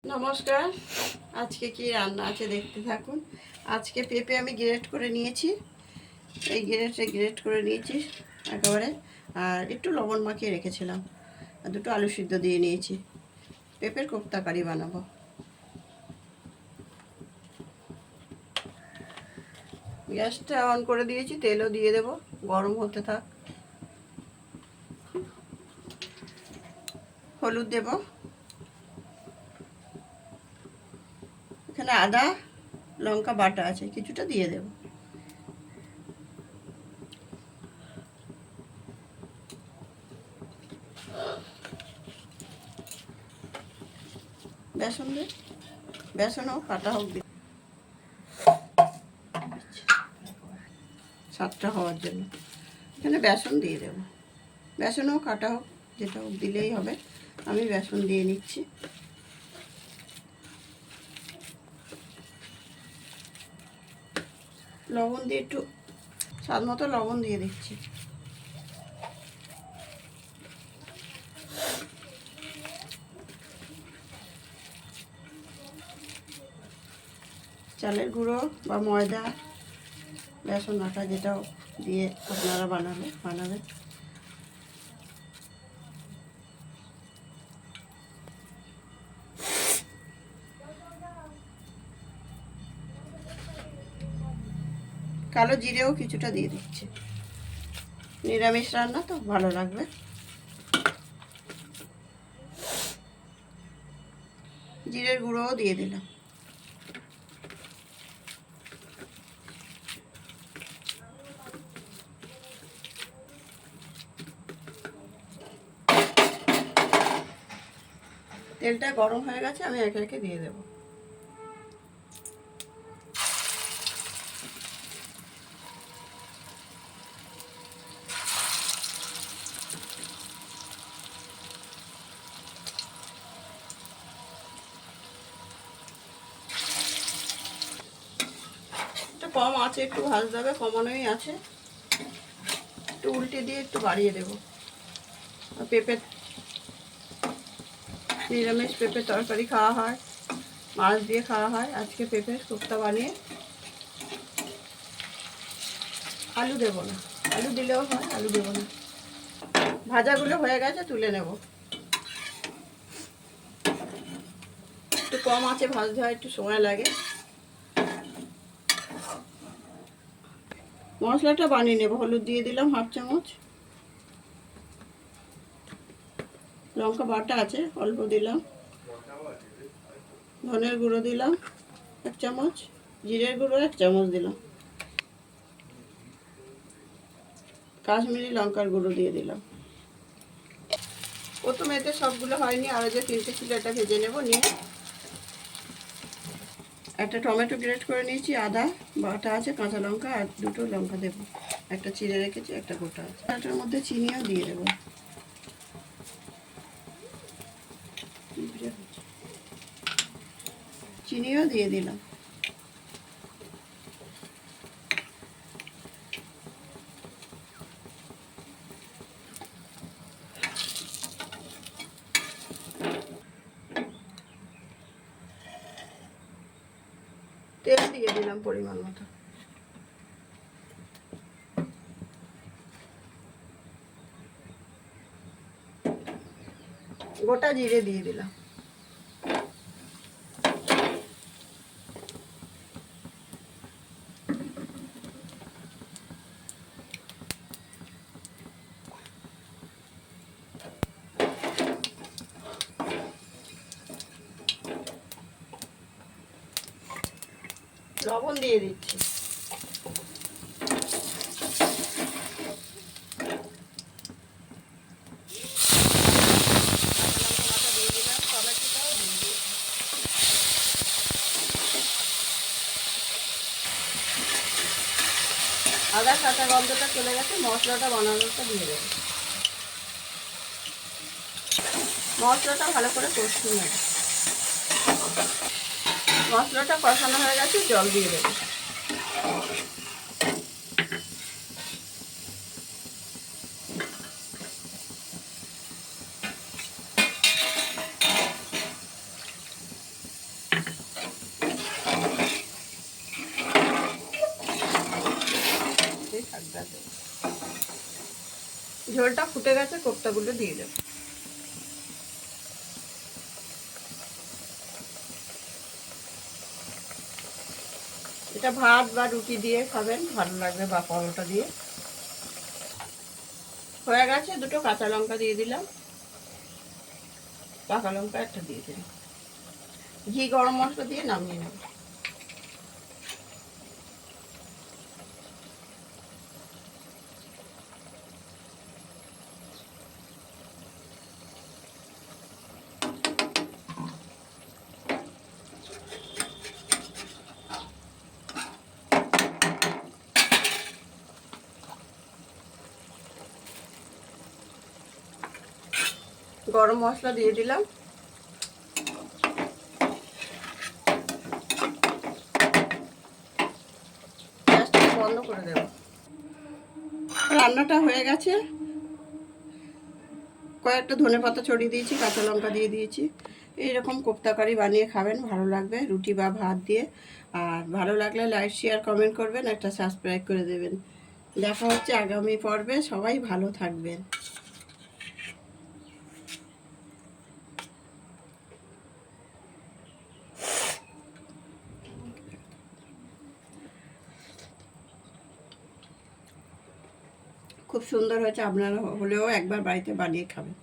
নমস্কার। আজকে কি রান্না আছে দেখতে থাকুন। আজকে পেঁপে আমি গ্রেট করে নিয়েছি, এই গ্রেট করে নিয়েছি একেবারে, আর একটু লবণ মাখিয়ে রেখেছিলাম, আর দুটো আলু সিদ্ধ দিয়ে নিয়েছি। পেঁপের কোপ্তা কারি বানাবো। গ্যাসটা অন করে দিয়েছি, তেলও দিয়ে দেব, গরম হতে থাক। হলুদ দেব, এখানে আদা লঙ্কা বাটা আছে, কিছুটা দিয়ে দেব। বেসন দে, বেসন হোক কাটা হোক, স্বাদটা হওয়ার জন্য এখানে বেসন দিয়ে দেব। বেসন হোক কাটা হোক, যেটা হোক দিলেই হবে। আমি বেসন দিয়ে নিচ্ছি। লবণ দিয়ে একটু স্বাদ মতো লবণ দিয়ে দিচ্ছি। চালের গুঁড়ো বা ময়দা, বেসন আটা যেটা দিয়ে আপনারা বানাবেন। কালো জিরেও কিছুটা দিয়ে দিচ্ছি, নিরামিষ রান্না তো ভালো লাগবে। জিরের গুঁড়োও দিয়ে দিলাম। তেলটা গরম হয়ে গেছে, আমি একে একে দিয়ে দেব। এটা কম আছে, একটু ভাজতে হবে, কমানোই আছে। একটু উল্টে দিয়ে একটু বাড়িয়ে দেব। পেঁপে, নিরামিষ পেঁপে তরকারি খাওয়া হয়, মাছ দিয়ে খাওয়া হয়। আজকে পেঁপের কোপ্তা বানিয়ে, আলু দেবো না, আলু দিলেও হয়, আলু দেবো না। ভাজাগুলো হয়ে গেছে, তুলে নেব। একটু কম আছে ভাজতে হয়, একটু সময় লাগে। মশলাটা বানিয়ে নেব। হলুদ দিয়ে দিলাম 1/2 চামচ, লঙ্কা বাটা আছে অল্প দিলাম, ধনের গুঁড়ো দিলাম 1 চামচ, জিরের গুঁড়ো 1 চামচ দিলাম, কাশ্মীরি লঙ্কার গুঁড়ো দিয়ে দিলাম। প্রথমে এতে সবগুলো হয়নি, আরও যে 3টে ছিল এটা ভেজে নেব। নিয়ে একটা টমেটো গ্রেট করে নিয়েছি, আদা বাটা আছে, কাঁচা লঙ্কা আর দুটো লঙ্কা দেবো, একটা চিড়ে রেখেছি, একটা গোটা আছে। এটার মধ্যে চিনিও দিয়ে দেবো। চিনিও দিয়ে দিলাম। তেল দিয়ে দিলাম পরিমাণ মতো। গোটা জিরে দিয়ে দিলাম। লবণ দিয়ে দিচ্ছি। আদা কাঁচা গন্ধটা চলে গেছে, মশলাটা বানানোটা দিয়ে দেবো। মশলাটা ভালো করে কষতে নেব। মশলাটা কষানো হয়ে গেছে, জল দিয়ে দেবো। ঝোলটা ফুটে গেছে, কোপ্তাগুলো দিয়ে দেব। এটা ভাত বা রুটি দিয়ে খাবেন, ভালো লাগবে, বা পরোটা দিয়ে। হয়ে গেছে, দুটো কাঁচা লঙ্কা দিয়ে দিলাম, পাকা লঙ্কা একটা দিয়ে দিলাম, ঘি গরম মশলা দিয়ে নামিয়ে নেব। গরম মশলা দিয়ে দিলাম, গ্যাসটা বন্ধ করে দেব। রান্নাটা হয়ে গেছে, কয়েকটা ধনেপাতা ছড়িয়ে দিয়েছি, কাঁচা লঙ্কা দিয়ে দিয়েছি। এইরকম কোপ্তা কারি বানিয়ে খাবেন, ভালো লাগবে রুটি বা ভাত দিয়ে। আর ভালো লাগলে লাইক শেয়ার কমেন্ট করবেন, একটা সাবস্ক্রাইব করে দেবেন। দেখা হচ্ছে আগামী পর্বে, সবাই ভালো থাকবেন। খুব সুন্দর হয়েছে, আপনারা হলেও একবার বাড়িতে বানিয়ে খাবেন।